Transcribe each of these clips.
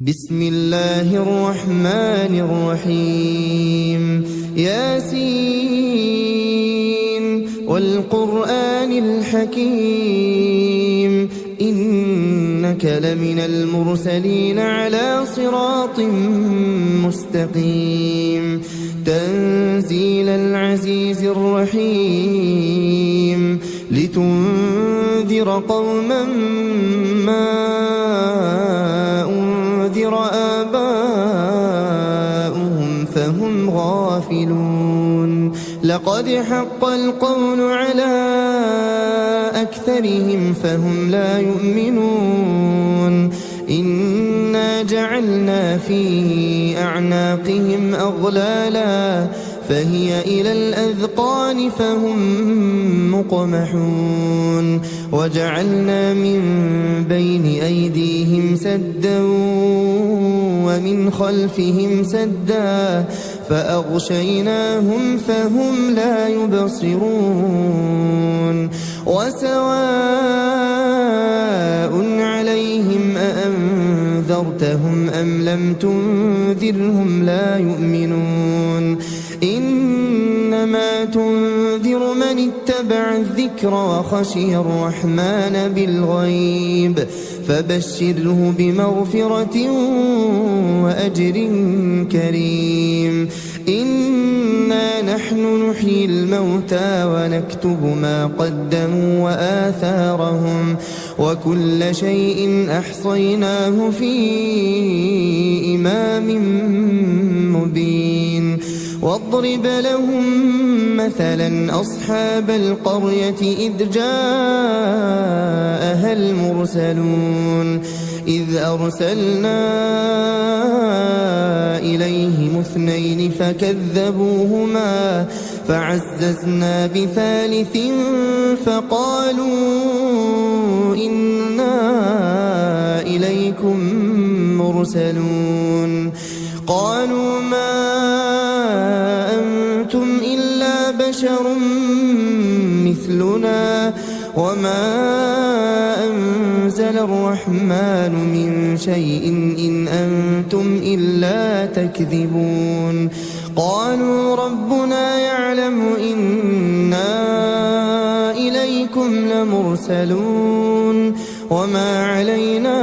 بسم الله الرحمن الرحيم ياسين والقرآن الحكيم إنك لمن المرسلين على صراط مستقيم تنزيل العزيز الرحيم لتنذر قوما ما أنذر آباؤهم فهم غافلون لقد حق القول على أكثرهم فهم لا يؤمنون إنا جعلنا في أعناقهم أغلالا فهي إلى الأذقان فهم مقمحون وجعلنا من بين أيديهم سدا ومن خلفهم سدا فأغشيناهم فهم لا يبصرون وسواء عليهم أأنذرتهم أم لم تنذرهم لا يؤمنون إنما تنذر من اتبع الذكر وخشي الرحمن بالغيب فبشره بمغفرة وأجر كريم إنا نحن نحيي الموتى ونكتب ما قدموا وآثارهم وكل شيء أحصيناه في إمام مبين واضرب لهم مثلا أصحاب القرية إذ جاءها المرسلون إذ أرسلنا إليهم اثنين فكذبوهما فعززنا بثالث فقالوا إنا إليكم مرسلون قالوا ما أنتم إلا بشر مثلنا وما أنزل الرحمن من شيء إن أنتم إلا تكذبون قالوا ربنا يعلم إنا إليكم لمرسلون وما علينا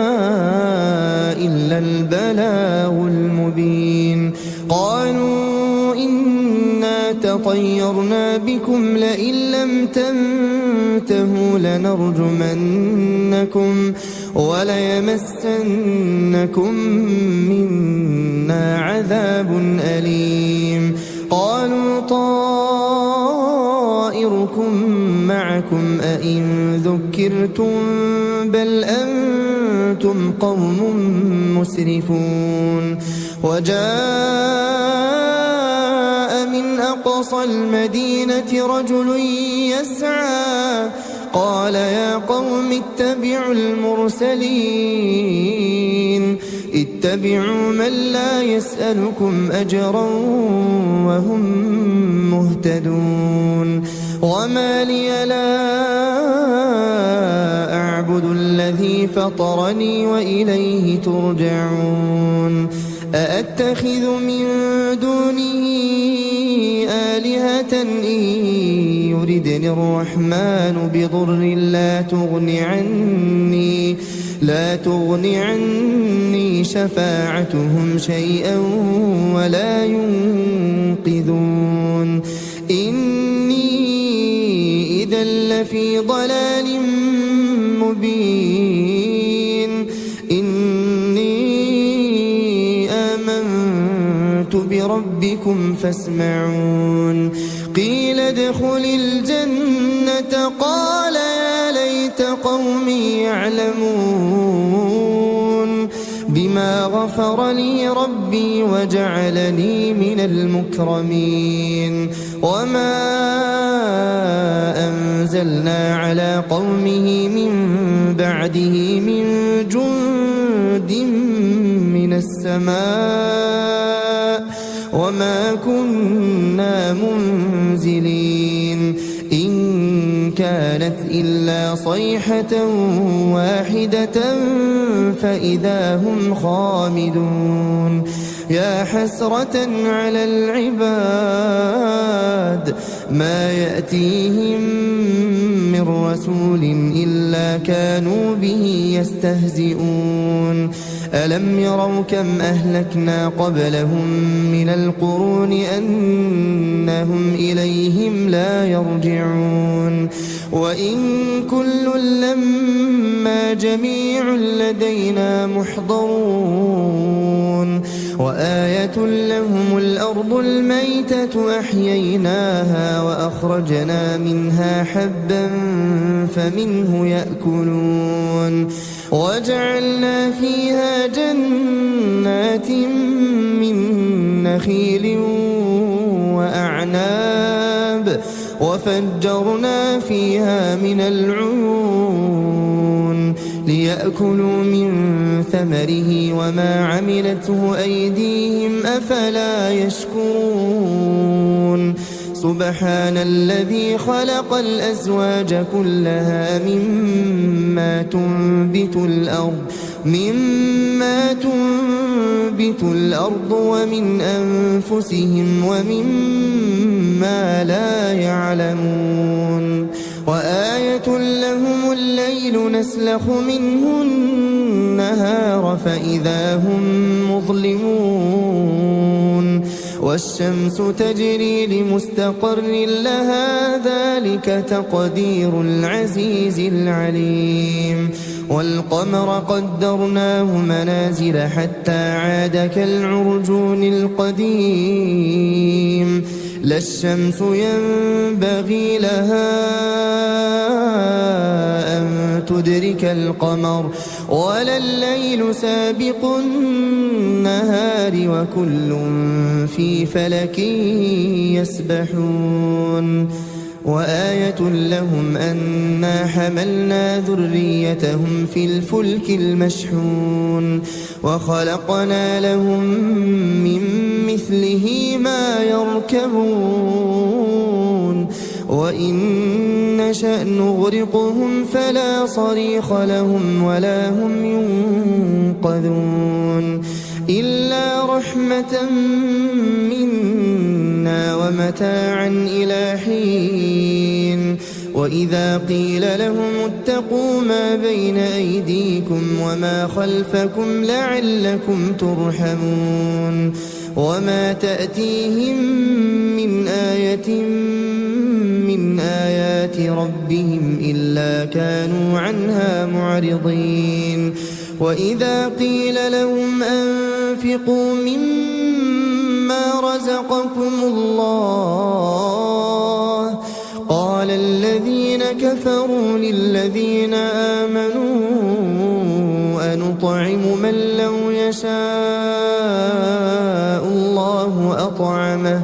إلا البلاغ المبين قالوا إنا تطيرنا بكم لئن لم تنتهوا لنرجمنكم وليمسنكم منا عذاب أليم قالوا طائركم معكم أئن ذكرتم بل أنتم قوم مسرفون وجاء من أقصى المدينة رجل يسعى قال يا قوم اتبعوا المرسلين اتبعوا من لا يسألكم أجرا وهم مهتدون وما لي لا أعبد الذي فطرني وإليه ترجعون أأتخذ من دونه آلهة إن يردني الرحمن بضر لا تغن عني شفاعتهم شيئا ولا ينقذون إني إذا لفي ضلال مبين إني آمنت بربكم فاسمعون قيل ادخل الجنة قال يا ليت قومي يعلمون بما غفر لي ربي وجعلني من المكرمين وما أنزلنا على قومه من بعده من جند من السماء وما كنا منزلين إن كانت إلا صيحة واحدة فإذا هم خامدون يا حسرة على العباد ما يأتيهم من رسول إلا كانوا به يستهزئون ألم يروا كم أهلكنا قبلهم من القرون أنهم إليهم لا يرجعون وإن كل لما جميع لدينا محضرون وآية لهم الأرض الميتة أحييناها وأخرجنا منها حبا فمنه يأكلون وجعلنا فيها جنات من نخيل وأعناب وفجرنا فيها من العيون ليأكلوا من ثمره وما عملته أيديهم أفلا يشكرون سبحان الذي خلق الأزواج كلها مما تنبت الأرض ومن أنفسهم ومما لا يعلمون وآية لهم الليل نسلخ منه النهار فإذا هم مظلمون والشمس تجري لمستقر لها ذلك تقدير العزيز العليم والقمر قدرناه منازل حتى عاد كالعرجون القديم لا الشمس ينبغي لها أن تدرك القمر ولا الليل سابق النهار وكل في فلك يسبحون وآية لهم أنا حملنا ذريتهم في الفلك المشحون وخلقنا لهم من مثله ما يركبون وإن نشأ نغرقهم فلا صريخ لهم ولا هم ينقذون إلا رحمة منا ومتاعا إلى حين وإذا قيل لهم اتقوا ما بين أيديكم وما خلفكم لعلكم ترحمون وما تأتيهم من آية من آيات ربهم إلا كانوا عنها معرضين وإذا قيل لهم أنفقوا مما رزقكم الله قال الذين كفروا للذين آمنوا أنطعم من لو يشاء الله أطعمه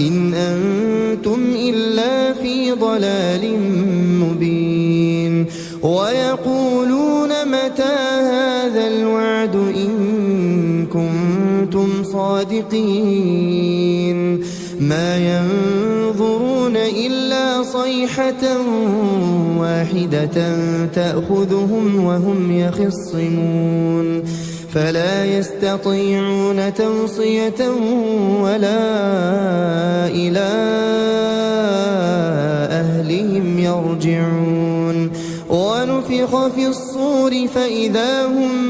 إن أنتم إلا في ضلال مبين ويقولون متى هذا الوعد إن كنتم صادقين ما ينظرون إلا صيحة واحدة تأخذهم وهم يخصمون فلا يستطيعون توصية ولا إلى أهلهم يرجعون ونفخ في الصور فإذا هم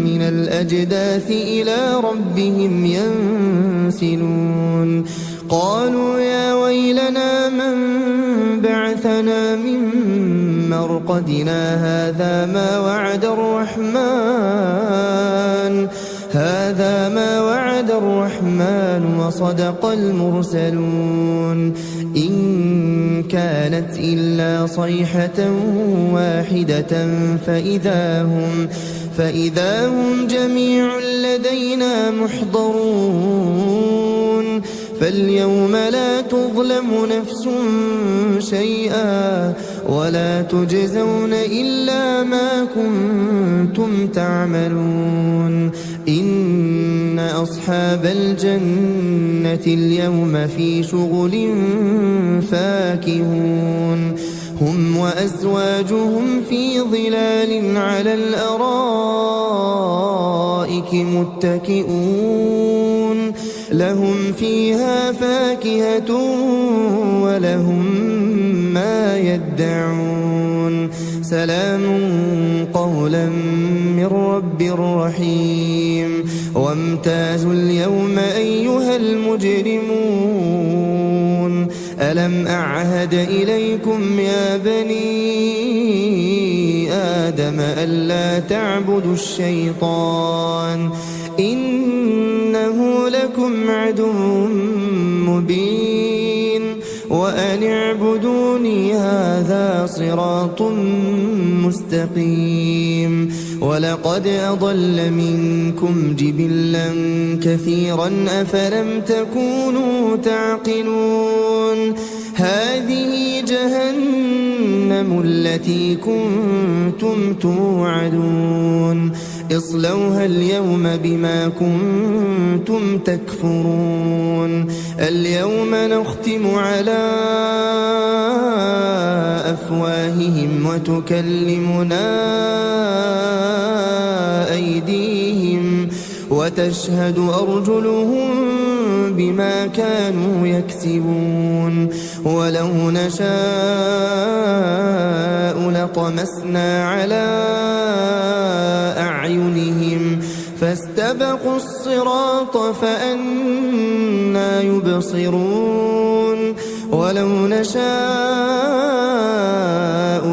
من الأجداث إلى ربهم ينسلون قالوا يا ويلنا من بعثنا من مرقدنا هذا ما وعد الرحمن وصدق المرسلون إن كانت إلا صيحة واحدة فإذا هم جميع لدينا محضرون فاليوم لا تظلم نفس شيئا ولا تجزون إلا ما كنتم تعملون إن أصحاب الجنة اليوم في شغل فاكهون هم وأزواجهم في ظلال على الأرائك متكئون لهم فيها فاكهة ولهم ما يدعون سلام قولا من رب رحيم وامتازوا اليوم أيها المجرمون ألم أعهد إليكم يا بني آدم ألا تعبدوا الشيطان إنه لكم عدو مبين وأن اعبدوني هذا صراط مستقيم ولقد أضل منكم جبلا كثيرا أفلم تكونوا تعقلون هذه جهنم التي كنتم توعدون اصلوها اليوم بما كنتم تكفرون اليوم نختم على أفواههم وتكلمنا أيديهم وتشهد أرجلهم بما كانوا يكسبون ولو نشاء لطمسنا على أعينهم فاستبقوا الصراط فأنى يبصرون ولو نشاء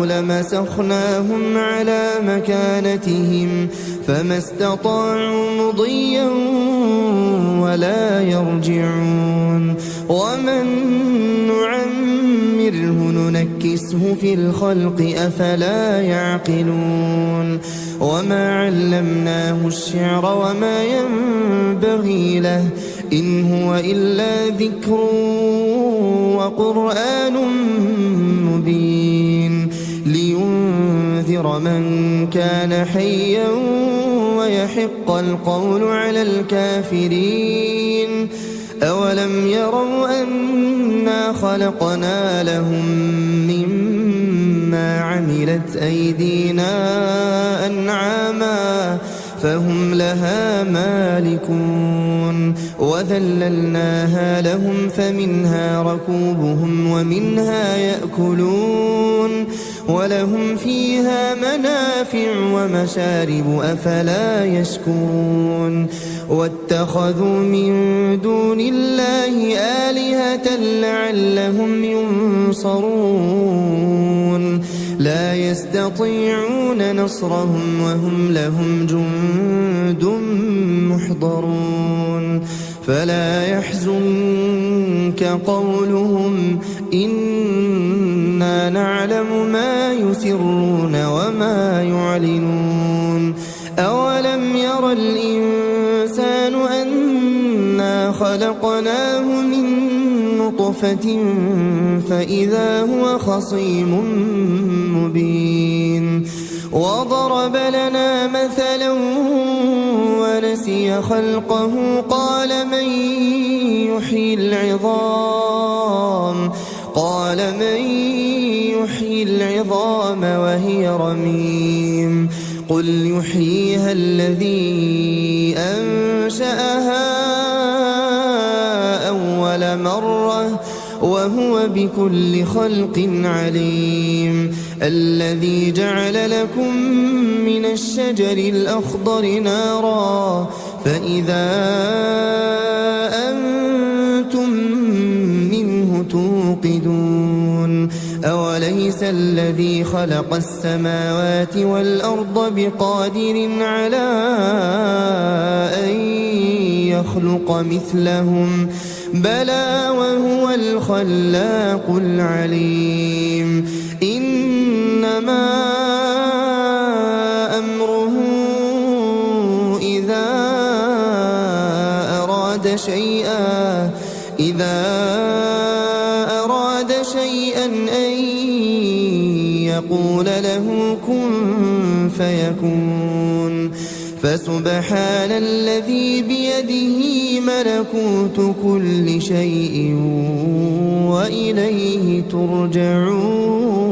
لمسخناهم على مكانتهم فما استطاعوا مضيا ولا يرجعون ومن نعمره ننكسه في الخلق أفلا يعقلون وما علمناه الشعر وما ينبغي له إن هو إلا ذكر وقرآن مبين لينذر من كان حيا ويحق القول على الكافرين أولم يروا أنا خلقنا لهم مما عملت أيدينا أنعاما فهم لها مالكون وذللناها لهم فمنها ركوبهم ومنها يأكلون ولهم فيها منافع ومشارب أفلا يشكرون واتخذوا من دون الله آلهة لعلهم ينصرون لا يستطيعون نصرهم وهم لهم جند محضرون فلا يحزنك قولهم إنا نعلم ما يسرون وما يعلنون أولم ير الإنسان أنا خلقناه من نطفة فإذا هو خصيم مبين وضرب لنا مثلا ونسي خلقه قال من يحيي العظام وهي رميم قل يحييها الذي أنشأها أول مرة وهو بكل خلق عليم الذي جعل لكم من الشجر الأخضر نارا فإذا أنتم منه توقدون أوليس الذي خلق السماوات والأرض بقادر على أن يخلق مثلهم بلى وهو الخلاق العليم إنما أمره إذا أراد شيئا أن يقول له كن فيكون فسبحان الذي بيده ملكوت كل شيء وإليه ترجعون.